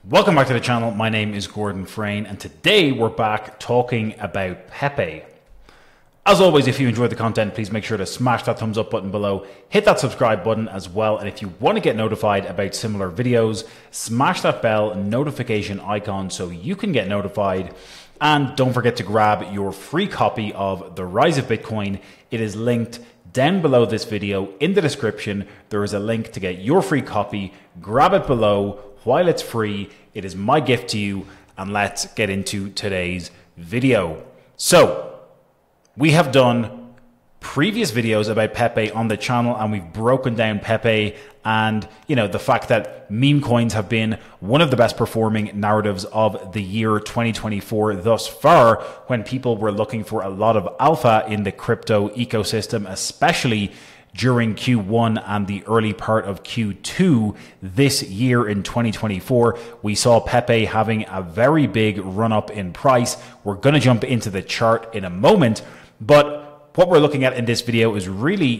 Welcome back to the channel. My name is Gordon Frayne, and today we're back talking about Pepe. As always, if you enjoyed the content, please make sure to smash that thumbs up button below, hit that subscribe button as well, and if you want to get notified about similar videos, smash that bell notification icon so you can get notified. And don't forget to grab your free copy of The Rise of Bitcoin. It is linked down below this video in the description. There is a link to get your free copy. Grab it below while it's free. It is my gift to you, and let's get into today's video. So we have done previous videos about Pepe on the channel, and we've broken down Pepe and the fact that meme coins have been one of the best performing narratives of the year 2024 thus far, when people were looking for a lot of alpha in the crypto ecosystem, especially during Q1 and the early part of Q2 this year in 2024. We saw Pepe having a very big run up in price. We're going to jump into the chart in a moment, but what we're looking at in this video is really,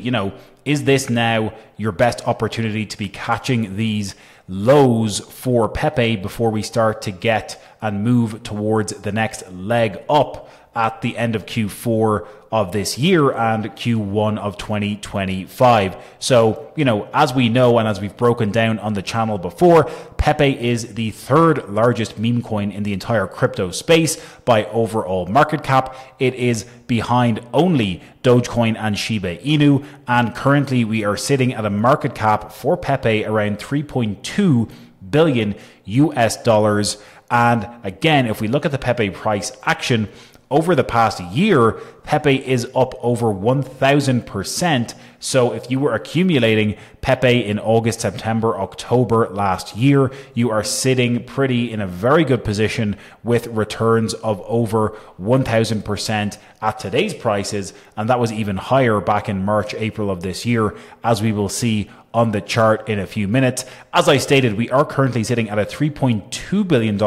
is this now your best opportunity to be catching these lows for Pepe before we start to get and move towards the next leg up at the end of Q4 of this year and Q1 of 2025. So, as we know, and as we've broken down on the channel before, Pepe is the third largest meme coin in the entire crypto space by overall market cap. It is behind only Dogecoin and Shiba Inu. And currently we are sitting at a market cap for Pepe around 3.2 billion US dollars. And again, if we look at the Pepe price action over the past year, Pepe is up over 1,000%. So if you were accumulating Pepe in August, September, October last year, you are sitting pretty in a very good position with returns of over 1,000% at today's prices. And that was even higher back in March, April of this year, as we will see on the chart in a few minutes. As I stated, we are currently sitting at a $3.2 billion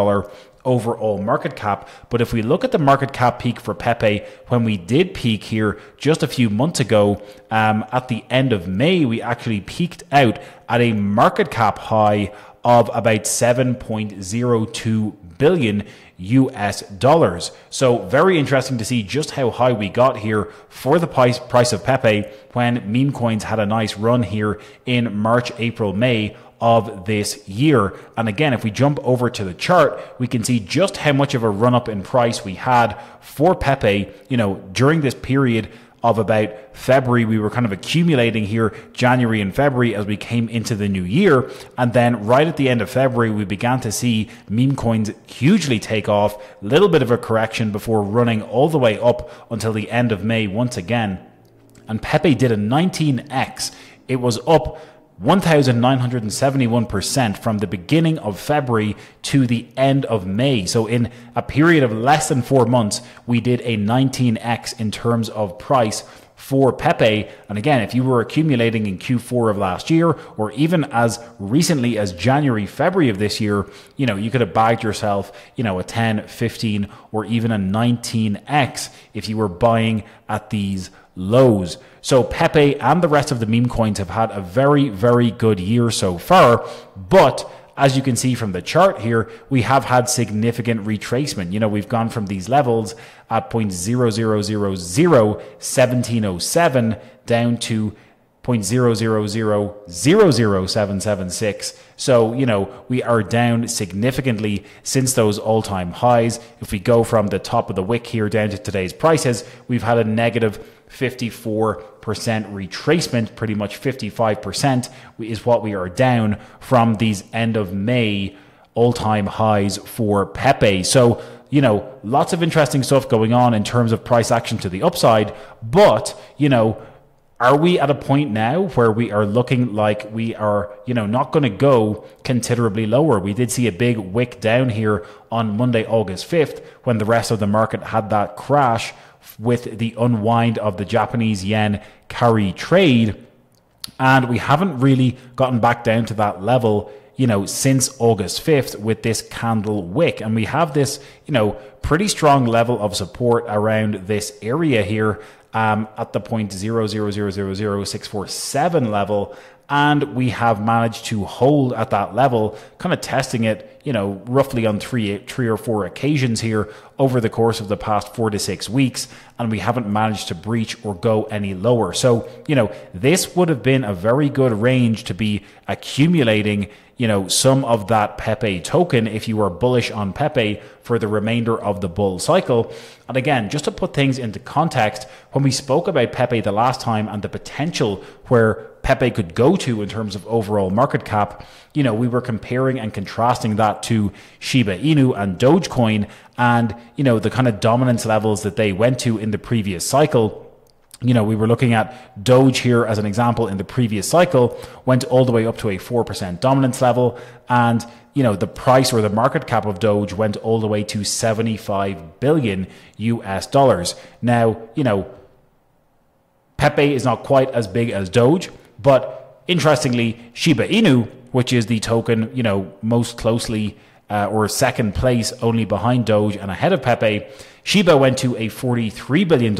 overall market cap. But if we look at the market cap peak for Pepe, when we did peak here just a few months ago, at the end of May, we actually peaked out at a market cap high of about 7.02 billion US dollars. So very interesting to see just how high we got here for the price of Pepe when meme coins had a nice run here in March, April, May of this year. And again, if we jump over to the chart, we can see just how much of a run up in price we had for Pepe. During this period of about February, we were kind of accumulating here January and February as we came into the new year. And then right at the end of February, we began to see meme coins hugely take off, a little bit of a correction before running all the way up until the end of May once again. And Pepe did a 19x. It was up 1,971% from the beginning of February to the end of May. So in a period of less than 4 months, we did a 19x in terms of price for Pepe. And again, if you were accumulating in Q4 of last year, or even as recently as January, February of this year, you could have bagged yourself, a 10, 15, or even a 19x if you were buying at these lows. So Pepe and the rest of the meme coins have had a very, very good year so far. But as you can see from the chart here, we have had significant retracement. We've gone from these levels at 0.0001707 down to 0.0000776. So, we are down significantly since those all-time highs. If we go from the top of the wick here down to today's prices, we've had a negative 54% retracement, pretty much 55% is what we are down from these end of May all-time highs for Pepe. So, lots of interesting stuff going on in terms of price action to the upside, but, are we at a point now where we are looking like we are, not going to go considerably lower? We did see a big wick down here on Monday, August 5th, when the rest of the market had that crash with the unwind of the Japanese yen carry trade. And we haven't really gotten back down to that level, since August 5th with this candle wick. And we have this, pretty strong level of support around this area here at the 0.0000647 level. and we have managed to hold at that level, kind of testing it, roughly on three or four occasions here over the course of the past 4 to 6 weeks, and we haven't managed to breach or go any lower. So, this would have been a very good range to be accumulating some of that Pepe token if you are bullish on Pepe for the remainder of the bull cycle. And again, just to put things into context, when we spoke about Pepe the last time and the potential where Pepe could go to in terms of overall market cap, we were comparing and contrasting that to Shiba Inu and Dogecoin and, the kind of dominance levels that they went to in the previous cycle. We were looking at Doge here as an example in the previous cycle, went all the way up to a 4% dominance level. And, the price or the market cap of Doge went all the way to 75 billion US dollars. Now, Pepe is not quite as big as Doge, but interestingly, Shiba Inu, which is the token, most closely or second place only behind Doge and ahead of Pepe, Shiba went to a $43 billion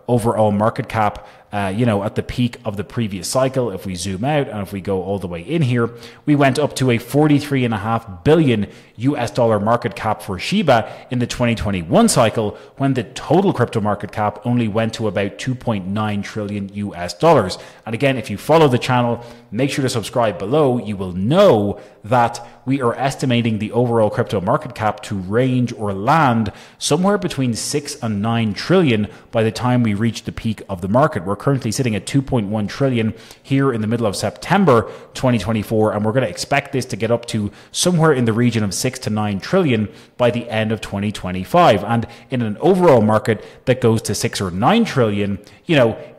overall market cap, at the peak of the previous cycle. If we zoom out and if we go all the way in here, we went up to a $43.5 billion US dollar market cap for Shiba in the 2021 cycle, when the total crypto market cap only went to about 2.9 trillion US dollars. And again, if you follow the channel, make sure to subscribe below. You will know that we are estimating the overall crypto market cap to range or land somewhere between 6 and 9 trillion by the time we reach the peak of the market. We're currently sitting at 2.1 trillion here in the middle of September 2024, and we're going to expect this to get up to somewhere in the region of 6 to 9 trillion by the end of 2025. And in an overall market that goes to 6 or 9 trillion,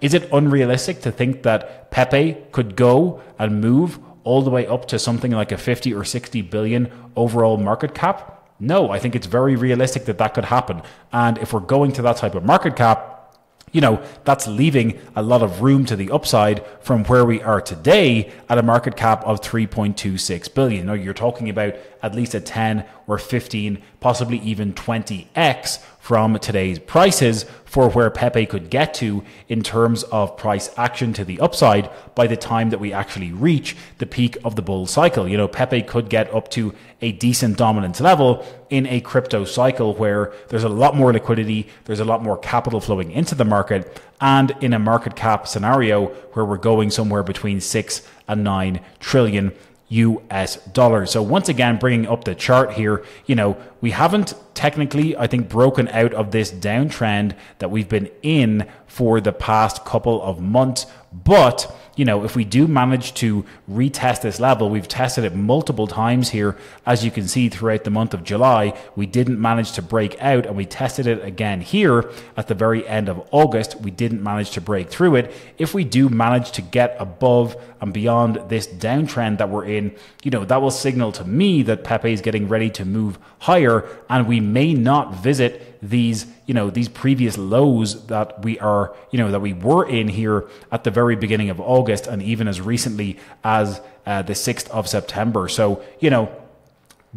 is it unrealistic to think that Pepe could go and move all the way up to something like a 50 or 60 billion overall market cap? No, I think it's very realistic that that could happen. And if we're going to that type of market cap, that's leaving a lot of room to the upside from where we are today at a market cap of 3.26 billion. Now, you're talking about at least a 10 or 15, possibly even 20x from today's prices for where Pepe could get to in terms of price action to the upside by the time that we actually reach the peak of the bull cycle. Pepe could get up to a decent dominance level in a crypto cycle where there's a lot more liquidity, there's a lot more capital flowing into the market, and in a market cap scenario where we're going somewhere between 6 and 9 trillion US dollars. So once again, bringing up the chart here, we haven't technically, I think, broken out of this downtrend that we've been in for the past couple of months. But, if we do manage to retest this level, we've tested it multiple times here. As you can see throughout the month of July, we didn't manage to break out, and we tested it again here at the very end of August. We didn't manage to break through it. If we do manage to get above and beyond this downtrend that we're in, that will signal to me that Pepe is getting ready to move higher, and we may not visit these previous lows that we are, that we were in here at the very beginning of August, and even as recently as the 6th of September. So,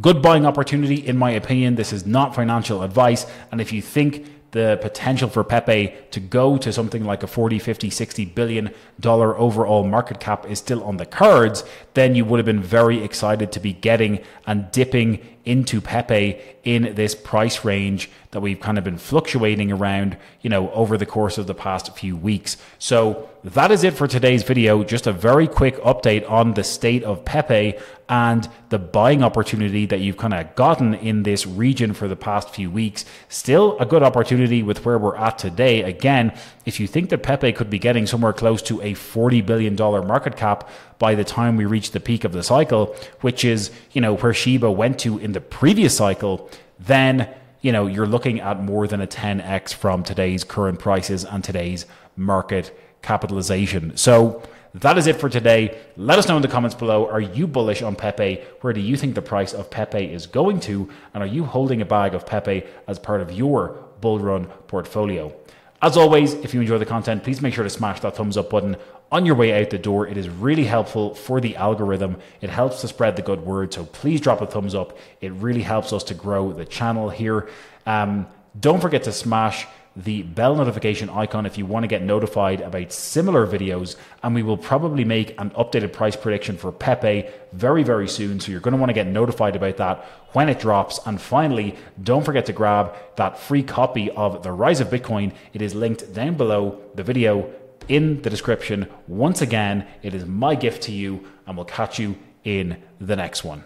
good buying opportunity, in my opinion. This is not financial advice. And if you think the potential for Pepe to go to something like a 40, 50, 60 billion dollar overall market cap is still on the cards, then you would have been very excited to be getting and dipping into Pepe in this price range that we've kind of been fluctuating around, over the course of the past few weeks. So that is it for today's video. Just a very quick update on the state of Pepe and the buying opportunity that you've kind of gotten in this region for the past few weeks. Still a good opportunity with where we're at today. Again, if you think that Pepe could be getting somewhere close to a $40 billion market cap by the time we reach the peak of the cycle, which is, where Shiba went to in the previous cycle, then, you're looking at more than a 10x from today's current prices and today's market capitalization. So that is it for today. Let us know in the comments below. Are you bullish on Pepe? Where do you think the price of Pepe is going to? And are you holding a bag of Pepe as part of your bull run portfolio? As always, if you enjoy the content, please make sure to smash that thumbs up button on your way out the door. It is really helpful for the algorithm. It helps to spread the good word. So please drop a thumbs up. It really helps us to grow the channel here. Don't forget to smash the bell notification icon if you want to get notified about similar videos, and we will probably make an updated price prediction for Pepe very, very soon. So you're going to want to get notified about that when it drops. And finally, don't forget to grab that free copy of The Rise of Bitcoin. It is linked down below the video in the description. Once again, it is my gift to you, and we'll catch you in the next one.